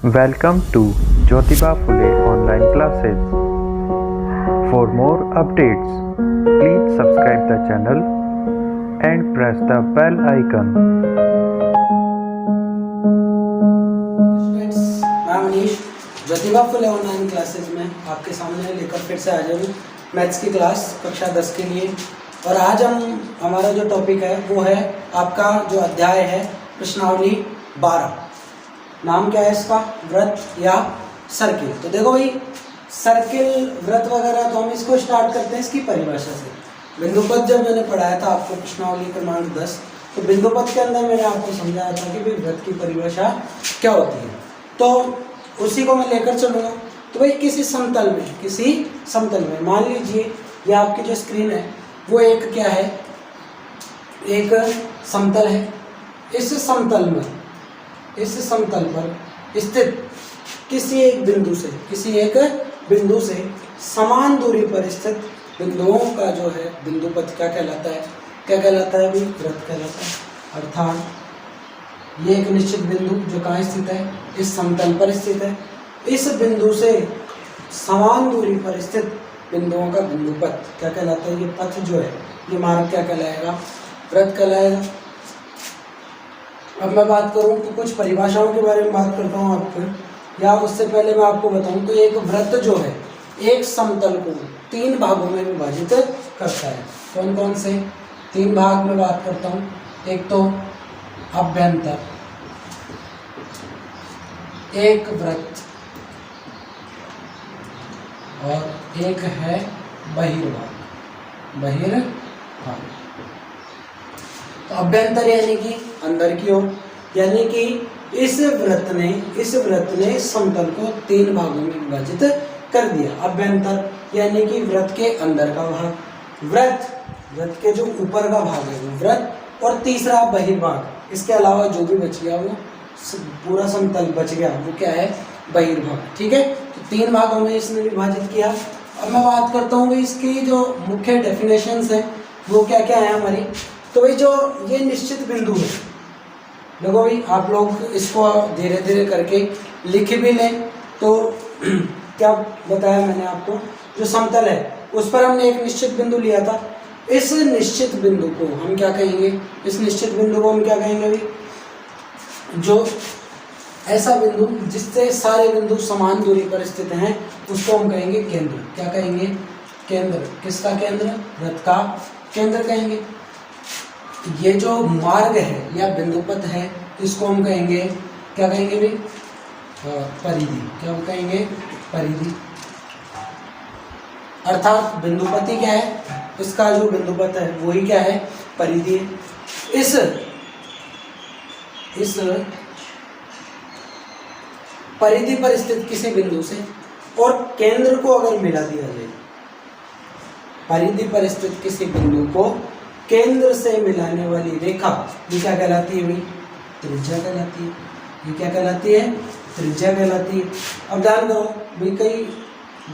Welcome to Jyotiba Phule online classes. For more updates, please subscribe the channel and press the bell icon. Students, मैं Manish Jyotiba Phule online classes में आपके सामने लेकर फिर से हाजिर हूँ मैथ्स की क्लास कक्षा 10 के लिए। और आज हमारा जो टॉपिक है वो है आपका जो अध्याय है प्रश्नावली 12। नाम क्या है इसका? वृत्त या सर्किल। तो देखो भाई, सर्किल वृत्त वगैरह तो हम इसको स्टार्ट करते हैं इसकी परिभाषा से। बिंदुपथ जब मैंने पढ़ाया था आपको प्रश्नावली क्रमांक 10, तो बिंदुपथ के अंदर मैंने आपको समझाया था कि भाई वृत्त की परिभाषा क्या होती है, तो उसी को मैं लेकर चलूँगा। तो भाई किसी समतल में मान लीजिए ये आपकी जो स्क्रीन है वो एक क्या है, एक समतल है। इस समतल पर स्थित किसी एक बिंदु से समान दूरी पर स्थित बिंदुओं का जो है बिंदुपथ क्या कहलाता है? भाई वृत्त कहलाता है। अर्थात ये एक निश्चित बिंदु जो कहाँ स्थित है? इस समतल पर स्थित है। इस बिंदु से समान दूरी पर स्थित बिंदुओं का बिंदुपथ क्या कहलाता है? ये पथ जो है, ये मार्ग क्या कहलाएगा? वृत्त कहलाएगा। अब मैं बात करूं तो कुछ परिभाषाओं के बारे में बात करता हूं आपको, या उससे पहले मैं आपको बताऊं तो एक वृत्त जो है एक समतल को 3 भागों में विभाजित करता है। कौन कौन से 3 भाग में बात करता हूं? एक तो अभ्यंतर, एक वृत्त, और एक है बहिर्भाग। तो अभ्यंतर यानी कि अंदर की ओर, यानी कि इस वृत्त ने समतल को 3 भागों में विभाजित कर दिया। अभ्यंतर यानी कि वृत्त के अंदर का भाग, वृत्त के जो ऊपर का भाग है वो वृत्त, और तीसरा बहिर्भाग। इसके अलावा जो भी बच गया वो पूरा समतल बच गया वो क्या है? बहिर्भाग। ठीक है, तो 3 भागों में इसने विभाजित किया। अब मैं बात करता हूँ इसकी जो मुख्य डेफिनेशंस है वो क्या क्या है हमारी। तो भाई जो ये निश्चित बिंदु है, देखो भाई आप लोग इसको धीरे धीरे करके लिख भी लें। तो क्या बताया मैंने आपको, जो समतल है उस पर हमने एक निश्चित बिंदु लिया था। इस निश्चित बिंदु को हम क्या कहेंगे? भाई जो ऐसा बिंदु जिससे सारे बिंदु समान दूरी पर स्थित हैं उसको हम कहेंगे केंद्र। क्या कहेंगे? केंद्र। किसका केंद्र? वृत्त का केंद्र कहेंगे। ये जो मार्ग है या बिंदुपथ है इसको हम कहेंगे, क्या कहेंगे भाई? परिधि। क्या हम कहेंगे? परिधि। अर्थात बिंदुपति क्या है? इसका जो बिंदुपथ है वही क्या है? परिधि है। इस परिधि पर स्थित किसी बिंदु से और केंद्र को अगर मिला दिया जाए, परिधि पर स्थित किसी बिंदु को केंद्र से मिलाने वाली रेखा ये क्या कहलाती है भाई? त्रिज्या कहलाती है। ये क्या कहलाती है? त्रिज्या कहलाती है। अब ध्यान करो भाई, कई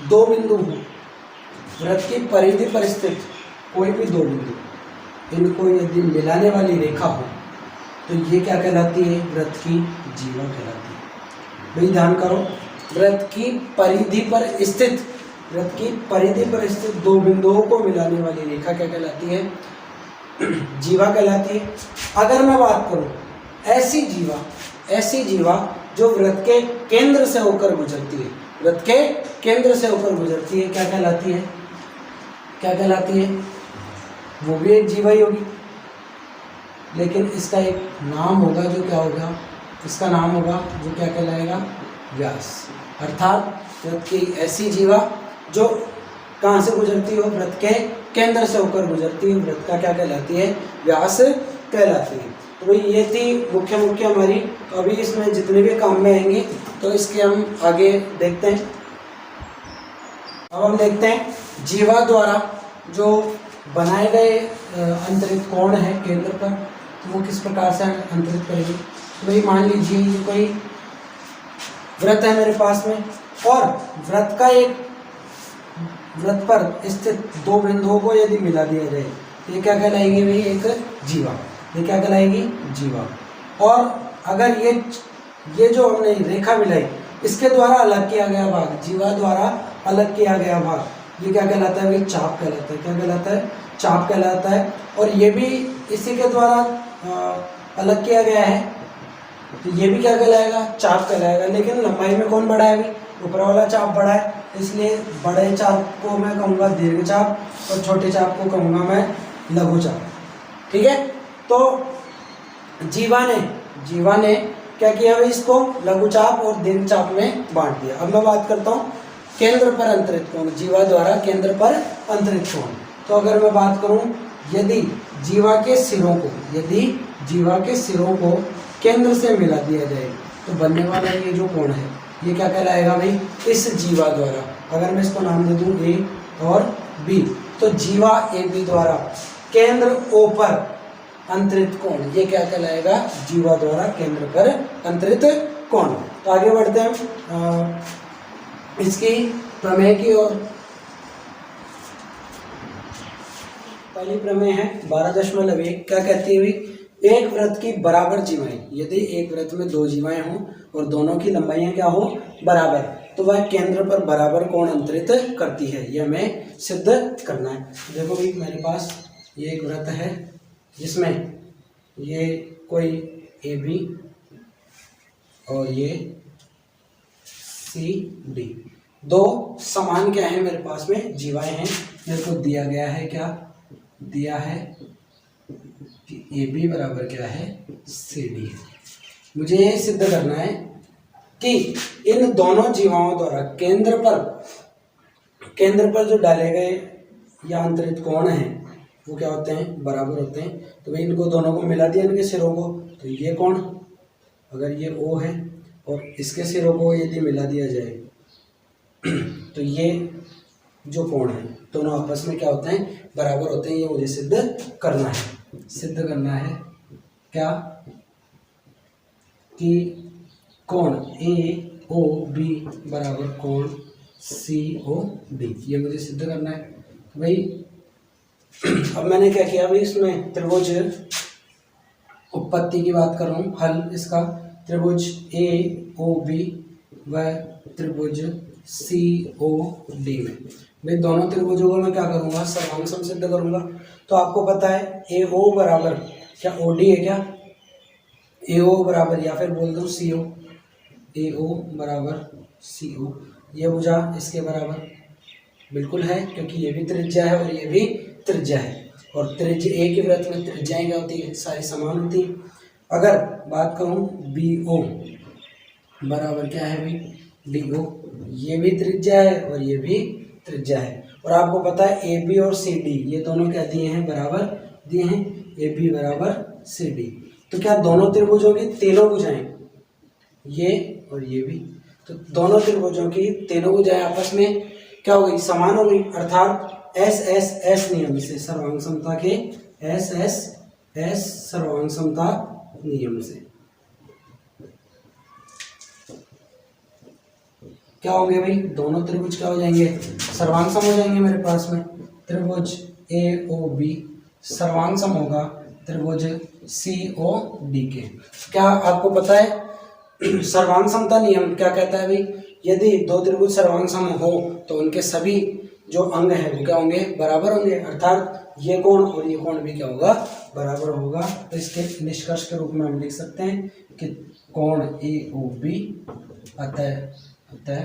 2 बिंदु हो, वृत्त की परिधि पर स्थित कोई भी 2 बिंदु, इनको यदि मिलाने वाली रेखा हो तो ये क्या कहलाती है? वृत्त की जीवा कहलाती है। भाई ध्यान करो, वृत्त की परिधि पर स्थित 2 बिंदुओं को मिलाने वाली रेखा क्या कहलाती है? जीवा कहलाती है। अगर मैं बात करूं ऐसी जीवा जो वृत्त के केंद्र से होकर गुजरती है, क्या कहलाती है? वो भी एक जीवा ही होगी, लेकिन इसका एक नाम होगा जो क्या होगा? इसका नाम होगा जो क्या कहलाएगा? व्यास। अर्थात वृत्त की ऐसी जीवा जो कहाँ से गुजरती हो? वृत्त के केंद्र से होकर गुजरती है, वृत्त का क्या कहलाती है? व्यास कहलाती है। तो भाई ये थी मुख्य हमारी। अभी इसमें जितने भी काम में आएंगे तो इसके हम आगे देखते हैं। अब हम देखते हैं जीवा द्वारा जो बनाए गए अंतरित कोण है केंद्र पर, तो वो किस प्रकार से अंतरित करेंगे। तो भाई मान लीजिए ये कोई वृत्त है मेरे पास में, और वृत्त पर स्थित 2 बिंदुओं को यदि मिला दिया जाए तो ये क्या कहलाएगी भाई? एक जीवा। ये क्या कहलाएगी? जीवा। और अगर ये ये जो हमने रेखा मिलाई इसके द्वारा अलग किया गया भाग, जीवा द्वारा अलग किया गया भाग, ये क्या कहलाता है भाई? चाप कहलाता है। क्या कहलाता है? चाप कहलाता है। और ये भी इसी के द्वारा अलग किया गया है, तो ये भी क्या कहलाएगा? चाप कहलाएगा। लेकिन लंबाई में कौन बड़ा है भाई? ऊपर वाला चाप बड़ा है, इसलिए बड़े चाप को मैं कहूँगा दीर्घ चाप और छोटे चाप को कहूँगा मैं लघु चाप। ठीक है, तो जीवा ने क्या किया भाई? इसको लघु चाप और दीर्घ चाप में बांट दिया। अब मैं बात करता हूँ केंद्र पर अंतरित कोण, जीवा द्वारा केंद्र पर अंतरित कोण। तो अगर मैं बात करूँ, यदि जीवा के सिरों को केंद्र से मिला दिया जाए तो बनने वाला ये जो कोण है ये क्या कहलाएगा भाई? इस जीवा द्वारा, अगर मैं इसको नाम दे दूँ ए और बी, तो जीवा ए बी द्वारा केंद्र ओ पर अंतरित कोण, ये क्या कहलाएगा? जीवा द्वारा केंद्र पर अंतरित कोण। तो आगे बढ़ते हैं इसकी प्रमेय की ओर। पहली प्रमेय है 12.1। क्या कहती है भाई? एक वृत्त की बराबर जीवाएं, यदि एक वृत्त में दो जीवाएं हों और दोनों की लंबाइयां क्या हो? बराबर, तो वह केंद्र पर बराबर कोण अंतरित करती है। यह हमें सिद्ध करना है। देखो भाई, मेरे पास ये एक वृत्त है जिसमें ये कोई ए बी और ये सी डी, दो समान क्या है मेरे पास में? जीवाएं हैं। मेरे को दिया गया है, क्या दिया है कि ए बी बराबर क्या है? सी डी है। मुझे ये सिद्ध करना है कि इन दोनों जीवाओं द्वारा केंद्र पर जो डाले गए या अंतरित कोण हैं वो क्या होते हैं? बराबर होते हैं। तो भाई इनको दोनों को मिला दिया, इनके सिरों को, तो ये कोण, अगर ये O है और इसके सिरों को यदि मिला दिया जाए तो ये जो कोण है दोनों आपस में क्या होते हैं? बराबर होते हैं। ये मुझे सिद्ध करना है क्या? कि कोण AOB बराबर कोण COD, ये मुझे सिद्ध करना है। तो भाई अब मैंने क्या किया भाई? इसमें त्रिभुज उत्पत्ति की बात कर रहा हूँ, हल इसका त्रिभुज AOB व त्रिभुज COD में भाई दोनों त्रिभुजों को मैं क्या करूँगा? सर्वांग सम सिद्ध करूँगा। तो आपको पता है AO बराबर क्या OD है? क्या AO बराबर, या फिर बोल दूँ CO, AO बराबर CO, ये भुजा इसके बराबर बिल्कुल है क्योंकि ये भी त्रिज्या है और ये भी त्रिज्या है। और त्रिज्या एक ही वृत्त में त्रिज्याएं क्या होती है? सारी समान होती हैं। अगर बात करूँ BO बराबर क्या है भाई? DO, ये भी त्रिज्या है और ये भी त्रिज्या है। और आपको पता है AB और CD ये दोनों क्या दिए हैं? बराबर दिए हैं, AB बराबर CD। तो क्या दोनों त्रिभुजों की तीनों भुजाएं, ये और ये भी, तो दोनों त्रिभुजों की तीनों भुजाएं आपस में क्या हो गई? समान हो गई। अर्थात SSS नियम से, सर्वांग समता के SSS सर्वांग समता नियम से क्या होंगे भाई? दोनों त्रिभुज क्या हो जाएंगे? सर्वांग सम हो जाएंगे। मेरे पास में त्रिभुज AOB सर्वांग सम होगा त्रिभुज COD के। क्या आपको पता है सर्वांग समता नियम क्या कहता है भाई? यदि दो त्रिभुज सर्वांग सम हो तो उनके सभी जो अंग है वो क्या होंगे? बराबर होंगे। अर्थात ये कोण और ये कोण भी क्या होगा? बराबर होगा। तो इसके निष्कर्ष के रूप में हम लिख सकते हैं कि कोण AOB अतः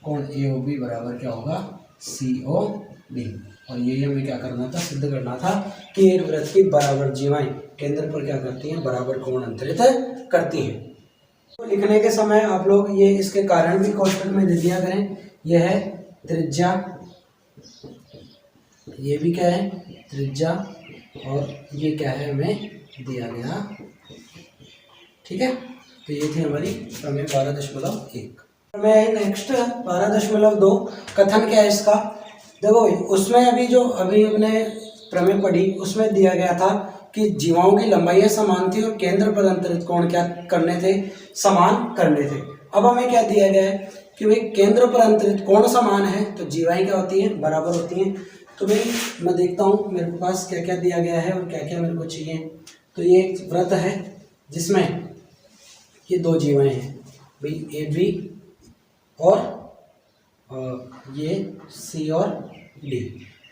कोण AOB बराबर क्या होगा? COD। और ये हमें क्या करना था? सिद्ध करना था कि एक वृत्त की बराबर जीवाएं केंद्र पर क्या करती हैं? बराबर कोण अंतरित करती हैं। तो लिखने के समय आप लोग ये इसके कारण भी कोष्टक में दे दिया करें। यह है त्रिज्या, ये भी क्या है? त्रिज्या, और ये क्या है? हमें दिया गया। ठीक है, तो ये थी हमारी प्रमेय 12.1। प्रमेय नेक्स्ट 12.2। कथन क्या है इसका? देखो उसमें अभी हमने प्रमेय पढ़ी, उसमें दिया गया था कि जीवाओं की लंबाइयां समान थी और केंद्र पर अंतरित कोण क्या करने थे? समान करने थे। अब हमें क्या दिया गया है कि भाई केंद्र पर अंतरित कोण समान है तो जीवाएं क्या होती हैं? बराबर होती हैं। तो भाई मैं देखता हूँ मेरे पास क्या क्या दिया गया है और क्या क्या मेरे को चाहिए। तो ये एक वृत्त है जिसमें ये दो जीवाएं हैं, भाई ए बी और ये सी और डी,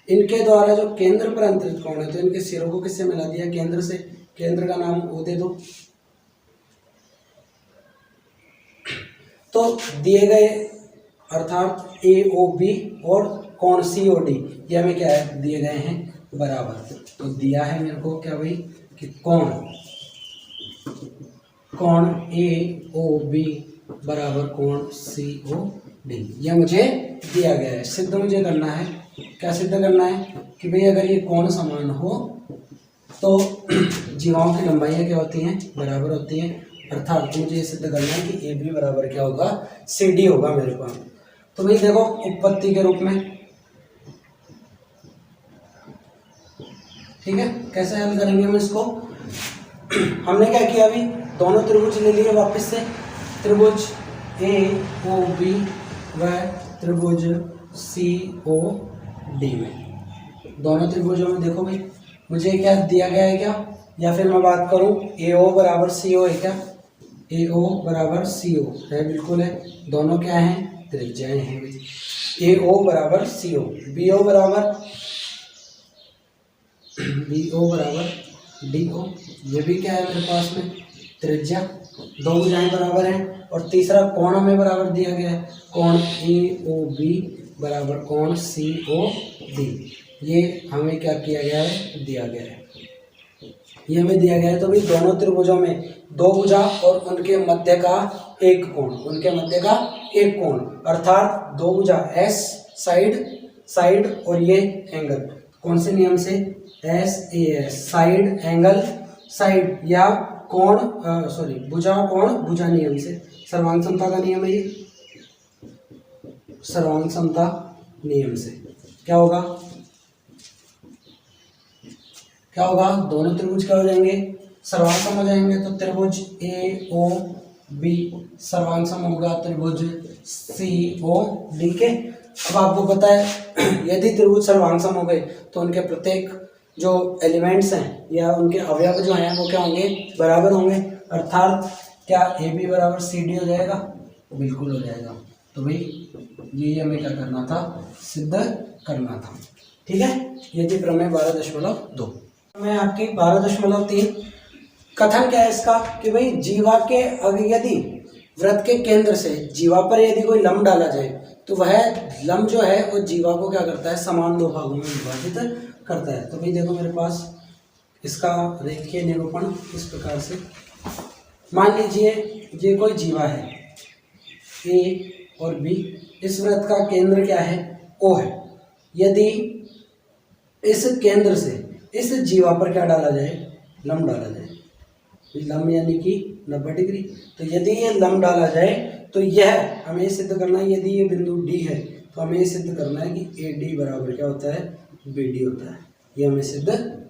इनके द्वारा जो केंद्र पर अंतरित कोण है, तो इनके सिरों को किससे मिला दिया? केंद्र से। केंद्र का नाम ओ दे दो। तो दिए गए अर्थात ए ओ बी और कोण सी ओ डी, ये हमें क्या है? दिए गए हैं बराबर। तो दिया है मेरे को क्या भाई कि कोण ए ओ बी बराबर कोण सी ओ डी, यह मुझे दिया गया है। सिद्ध मुझे करना है, क्या सिद्ध करना है कि भाई अगर ये कोण समान हो तो जीवाओं की लंबाइयाँ क्या होती हैं? बराबर होती हैं। अर्थात मुझे ये सिद्ध करना है कि ए बी बराबर क्या होगा? सी डी होगा मेरे पास। तो भाई देखो उत्पत्ति के रूप में, ठीक है, कैसे हल करेंगे हम इसको? हमने क्या किया अभी? दोनों त्रिभुज ले लिए वापस से, त्रिभुज ए ओ बी व त्रिभुज सी ओ डी में। दोनों त्रिभुजों में देखो भाई मुझे क्या दिया गया है क्या? या फिर मैं बात करूं ए ओ बराबर सी ओ है क्या? ए ओ बराबर सी ओ है, बिल्कुल है। दोनों क्या हैं? त्रिज्याएं हैं भाई। ए ओ बराबर सी ओ, बी ओ बराबर डी ओ, ये भी क्या है मेरे पास में? त्रिज्या। दो भुजाएं बराबर हैं। और तीसरा कोण हमें बराबर दिया गया है, कोण ए ओ बी बराबर कोण सी ओ डी, ये हमें क्या किया गया है? दिया गया है, ये हमें दिया गया है। तो भाई दोनों त्रिभुजों में दो भुजा और उनके मध्य का एक कोण, अर्थात दो भुजा एस साइड और ये एंगल, कौन से नियम से? S A S, side angle side, या कोण भुजा कोण भुजा नियम से, सर्वांग समता का नियम है ये, सर्वांग समता नियम से क्या होगा? दोनों त्रिभुज क्या हो जाएंगे? सर्वांग सम हो जाएंगे। तो त्रिभुज ए ओ बी सर्वांग सम होगा त्रिभुज सी ओ डी के। अब आपको पता है यदि त्रिभुज सर्वांग सम हो गए तो उनके प्रत्येक जो एलिमेंट्स हैं या उनके अवयव जो हैं वो क्या होंगे? बराबर होंगे। अर्थात क्या ए बी बराबर सी डी हो जाएगा? बिल्कुल हो जाएगा। तो भाई ये हमें क्या करना था? सिद्ध करना था, ठीक है। ये थी प्रमेय 12.2। मैं आपकी 12.3 कथन क्या है इसका कि भाई जीवा के यदि वृत्त के केंद्र से जीवा पर यदि कोई लंब डाला जाए तो वह लंब जो है वो जीवा को क्या करता है? समान दो भागों में विभाजित करता है। तो भाई देखो मेरे पास इसका रेखीय निरूपण इस प्रकार से, मान लीजिए ये कोई जीवा है ए और बी, इस वृत्त का केंद्र क्या है? ओ है। यदि इस केंद्र से इस जीवा पर क्या डाला जाए? लंब डाला जाए। लंब यानी कि 90 डिग्री। तो यदि ये लंब डाला जाए तो यह हमें सिद्ध करना है, यदि ये बिंदु डी है तो हमें ये सिद्ध करना है कि ए डी बराबर क्या होता है? बी डी होता है। ये हमें सिद्ध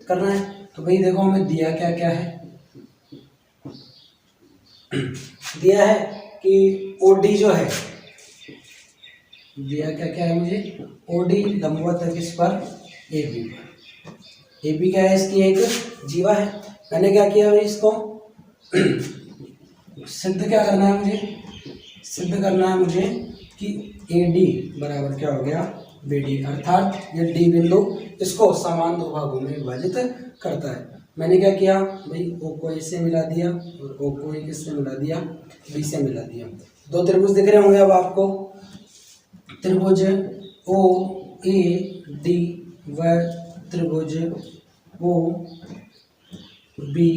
करना है। तो भाई देखो हमें दिया क्या क्या है? दिया है कि ओ डी जो है, दिया क्या क्या है मुझे? ओ डी लंबवत है किस पर? ए बी पर। ए बी क्या है? इसकी एक जीवा है। मैंने क्या किया भाई? इसको सिद्ध क्या करना है मुझे? सिद्ध करना है मुझे कि ए डी बराबर क्या हो गया? बी डी, अर्थात ये डी बिंदु इसको समान दो भागों में विभाजित करता है। मैंने क्या किया भाई? ओ को इससे मिला दिया और ओ को किससे मिला दिया? बी से मिला दिया। दो त्रिभुज दिख रहे होंगे अब आपको, त्रिभुज ओ ए डी व त्रिभुज ओ बी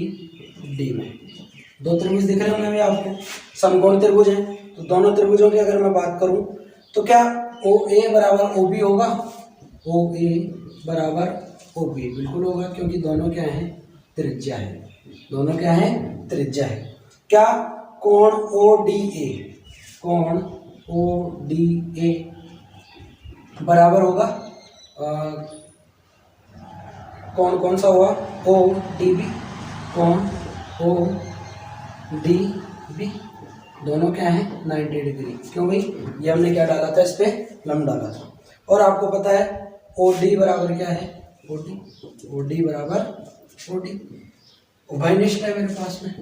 डी में दो त्रिभुज दिख रहे होंगे आपको, समकोण त्रिभुज हैं। तो दोनों त्रिभुजों की अगर मैं बात करूं तो क्या ओ ए बराबर ओ बी होगा? ओ ए बराबर ओ बी बिल्कुल होगा, क्योंकि दोनों क्या हैं? त्रिज्या है। दोनों क्या हैं? त्रिज्या है। क्या कोण ओ डी ए बराबर होगा कौन सा हुआ? O D B. कोण ओ डी बी दोनों क्या है? 90 डिग्री। क्यों भाई? ये हमने क्या डाला था? इस पे लंब डाला था। और आपको पता है ओ डी बराबर क्या है? ओ डी बराबर ओ डी, उभयनिष्ठ है मेरे पास में।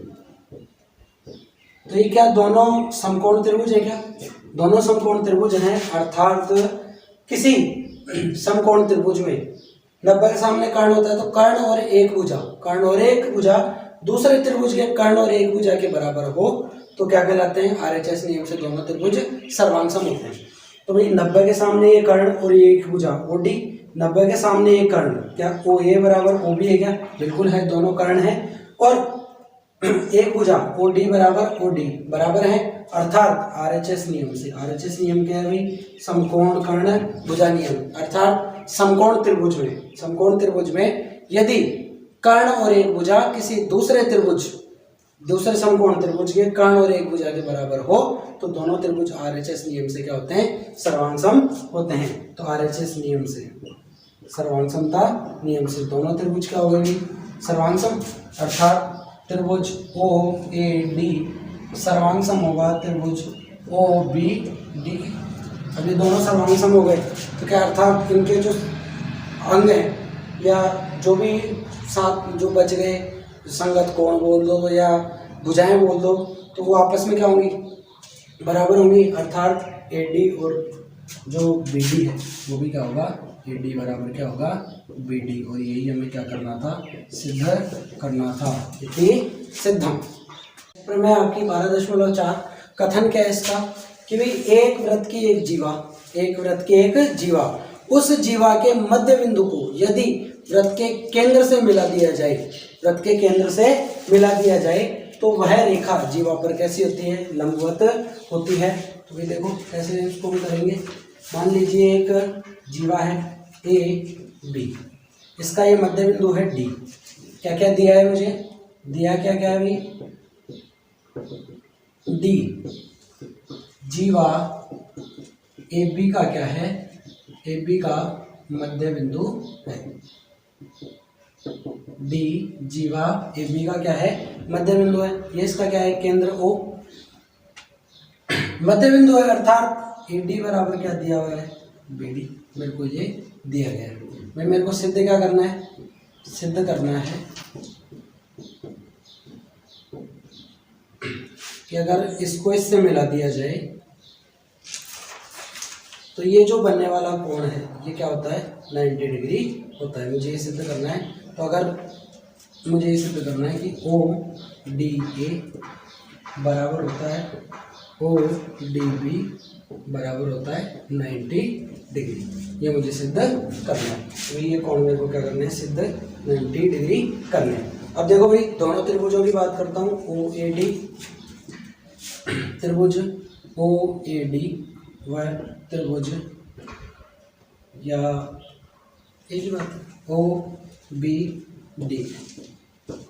तो तो ये क्या दोनों समकोण त्रिभुज है क्या? दोनों समकोण त्रिभुज हैं, अर्थात किसी समकोण त्रिभुज में 90 के सामने कर्ण होता है तो कर्ण और एक भुजा दूसरे त्रिभुज के कर्ण और एक भुजा के बराबर हो तो क्या कहलाते हैं? आरएचएस नियम से दोनों त्रिभुज सर्वांगसम होते हैं। तो भाई 90 के सामने ये कर्ण और ये एक भुजा OD, 90 के सामने ये कर्ण, क्या OA बराबर OB है क्या? बिल्कुल है, दोनों कर्ण है। और एक भुजा OD बराबर OD बराबर है, अर्थात आरएचएस नियम क्या है भाई? समकोण कर्ण भुजा नियम। अर्थात समकोण त्रिभुज में यदि कर्ण और एक भुजा किसी दूसरे समकोण त्रिभुज के कर्ण और एक भुजा के बराबर हो तो दोनों त्रिभुज आरएचएस नियम से क्या होते हैं? सर्वांगसम होते हैं। तो आरएचएस नियम से, सर्वांगसमता नियम से दोनों त्रिभुज क्या हो गए? सर्वांगसम। अर्थात त्रिभुज OAD सर्वांगसम होगा त्रिभुज OBD। अब ये दोनों सर्वांगसम हो गए तो क्या अर्थात इनके जो अंग हैं या जो भी साथ जो बच गए, संगत कोण बोल दो या भुजाएं बोल दो, तो वो आपस में क्या होंगी? बराबर होंगी। अर्थात AD और जो BD है वो भी क्या होगा? AD बराबर क्या होगा? BD। और यही हमें क्या करना था? सिद्ध करना था। इति सिद्धम। प्रमेय आपकी 12.4 कथन क्या है इसका? कि भाई एक वृत्त की एक जीवा उस जीवा के मध्य बिंदु को यदि वृत्त के केंद्र से मिला दिया जाए तो वह रेखा जीवा पर कैसी होती है? लंबवत होती है। तो ये देखो कैसे इसको भी करेंगे। मान लीजिए एक जीवा है AB, इसका ये मध्य बिंदु है D। क्या क्या दिया है मुझे? दिया क्या क्या है भाई? D। जीवा AB का क्या है? AB का मध्य बिंदु है। D जीवा AB का क्या है? मध्य बिंदु है। ये इसका क्या है? केंद्र O मध्य बिंदु है। अर्थात AD बराबर क्या दिया हुआ है? BD। मेरे को ये दिया गया है भाई। मेरे को सिद्ध क्या करना है? सिद्ध करना है कि अगर इसको इससे मिला दिया जाए तो ये जो बनने वाला कोण है ये क्या होता है? 90 डिग्री होता है। मुझे ये सिद्ध करना है। तो अगर मुझे ये सिद्ध करना है कि ODA बराबर होता है ODB बराबर होता है 90 डिग्री, ये मुझे सिद्ध करना है। तो ये कोण मेरे को क्या करना है? सिद्ध 90 डिग्री करना है। अब देखो भाई दोनों त्रिभुजों की बात करता हूँ। OAD त्रिभुज OAD व त्रिभुज या एक ही बात है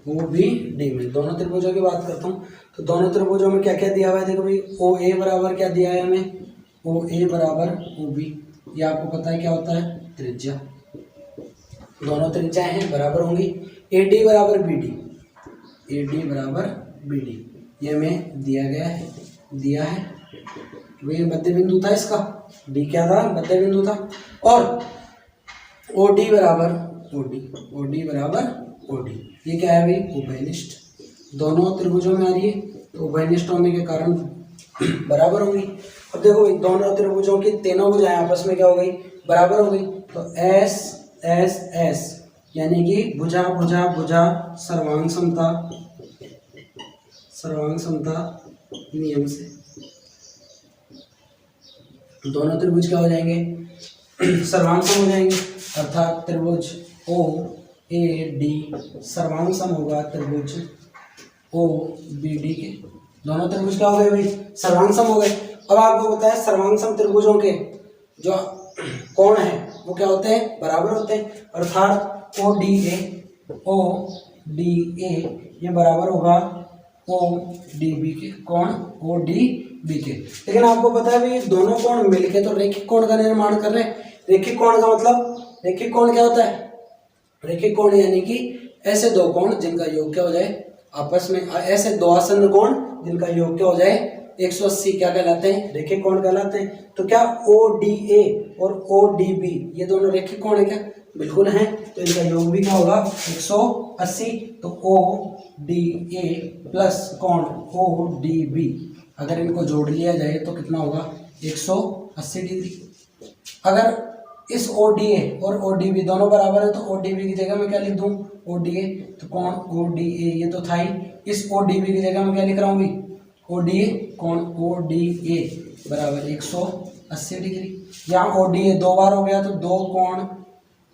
OBD में दोनों त्रिभुजों की बात करता हूँ। तो दोनों त्रिभुजों में क्या क्या दिया हुआ है? देखो भाई OA बराबर क्या दिया है हमें? OA बराबर OB। ये आपको पता है क्या होता है? त्रिज्या। दोनों त्रिज्याएं हैं, बराबर होंगी। AD बराबर BD ये हमें दिया है। ये मध्य बिंदु था इसका। D क्या था? मध्य बिंदु था। और OD बराबर OD ये क्या है भाई? उभयनिष्ठ। दोनों त्रिभुजों में आ रही है तो उभयनिष्ठ होने के कारण बराबर होगी। अब देखो दोनों त्रिभुजों की तीनों भुजाएं आपस में क्या हो गई? बराबर हो गई। तो S यानी कि भुजा सर्वांग समता नियम से दोनों त्रिभुज क्या हो जाएंगे? सर्वांगसम हो जाएंगे। अर्थात त्रिभुज OAD सर्वांगसम होगा त्रिभुज OBD के। दोनों त्रिभुज क्या हो गए भाई? सर्वांगसम हो गए। अब आपको पता है सर्वांगसम त्रिभुजों के जो कोण है वो क्या होते हैं? बराबर होते हैं। अर्थात ODA ये बराबर होगा ODB के। कोण ODB के। लेकिन आपको पता है भाई दोनों कोण मिलके तो रैखिक कोण का निर्माण कर रहे हैं। रैखिक कोण का मतलब, रैखिक कोण क्या होता है? रैखिक कोण यानी कि ऐसे दो कोण जिनका योग क्या हो जाए आपस में, ऐसे दो आसन्न कोण जिनका योग क्या हो जाए 180 क्या कहलाते हैं, रेखिक कोण कहलाते हैं। तो क्या ODA और ODB ये दोनों रेखिक कोण है क्या, बिल्कुल हैं। तो इनका योग भी क्या होगा 180। तो ODA प्लस कोण ODB अगर इनको जोड़ लिया जाए तो कितना होगा 180 डिग्री। अगर इस ODA और ODB दोनों बराबर है तो ODB की जगह मैं क्या लिख दूं ODA, तो कोण ODA ये तो था ही, इस ODB की जगह मैं क्या लिख रहा हूँ ODA, कोण ODA बराबर 180 डिग्री। यहाँ ODA 2 बार हो गया तो 2 कोण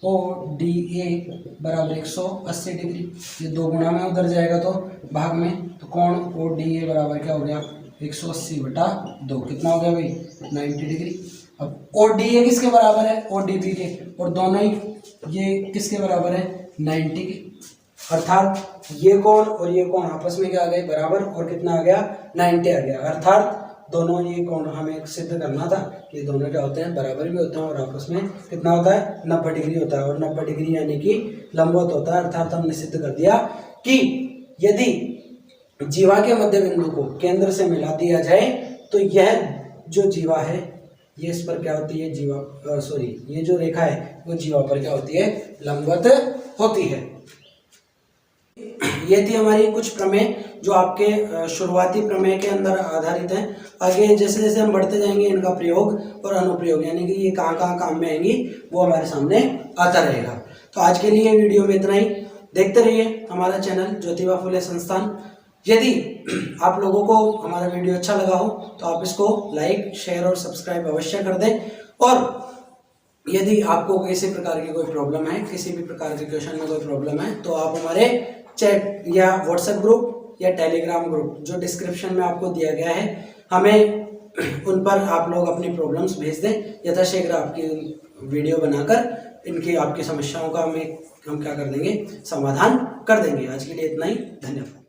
ODA बराबर 180 डिग्री, ये 2 गुणा में उधर जाएगा तो भाग में, तो कोण ODA बराबर क्या हो गया 180/2, कितना हो गया भाई 90 डिग्री। अब ODA किसके बराबर है ODB के, और दोनों ही ये किसके बराबर है 90 के, अर्थात ये कोण और ये कोण आपस में क्या आ गए बराबर, और कितना आ गया 90 आ गया। अर्थात दोनों ये कोण हमें सिद्ध करना था कि दोनों क्या होते हैं बराबर भी होते हैं और आपस में कितना होता है 90 डिग्री होता है, और 90 डिग्री यानी कि लंबवत होता है। अर्थात हमने सिद्ध कर दिया कि यदि जीवा के मध्य बिंदु को केंद्र से मिला दिया जाए तो यह जो जीवा है ये इस पर क्या होती है जीवा ये जो रेखा है वो जीवा पर क्या होती है लंबवत होती है। ये थी हमारी कुछ प्रमेय जो आपके शुरुआती प्रमेय के अंदर आधारित हैं। आगे जैसे जैसे हम बढ़ते जाएंगे इनका प्रयोग और अनुप्रयोग यानी कि ये कहाँ कहाँ काम में आएंगी वो हमारे सामने आता रहेगा। तो आज के लिए वीडियो में इतना ही। देखते रहिए हमारा चैनल ज्योतिबा फुले संस्थान। यदि आप लोगों को हमारा वीडियो अच्छा लगा हो तो आप इसको लाइक शेयर और सब्सक्राइब अवश्य कर दें, और यदि आपको किसी प्रकार की कोई प्रॉब्लम है, किसी भी प्रकार के क्वेश्चन में कोई प्रॉब्लम है तो आप हमारे चैट या व्हाट्सएप ग्रुप या टेलीग्राम ग्रुप जो डिस्क्रिप्शन में आपको दिया गया है हमें उन पर आप लोग अपनी प्रॉब्लम्स भेज दें। यथाशीघ्र आपकी वीडियो बनाकर इनकी आपकी समस्याओं का हम क्या कर देंगे समाधान कर देंगे। आज के लिए इतना ही, धन्यवाद।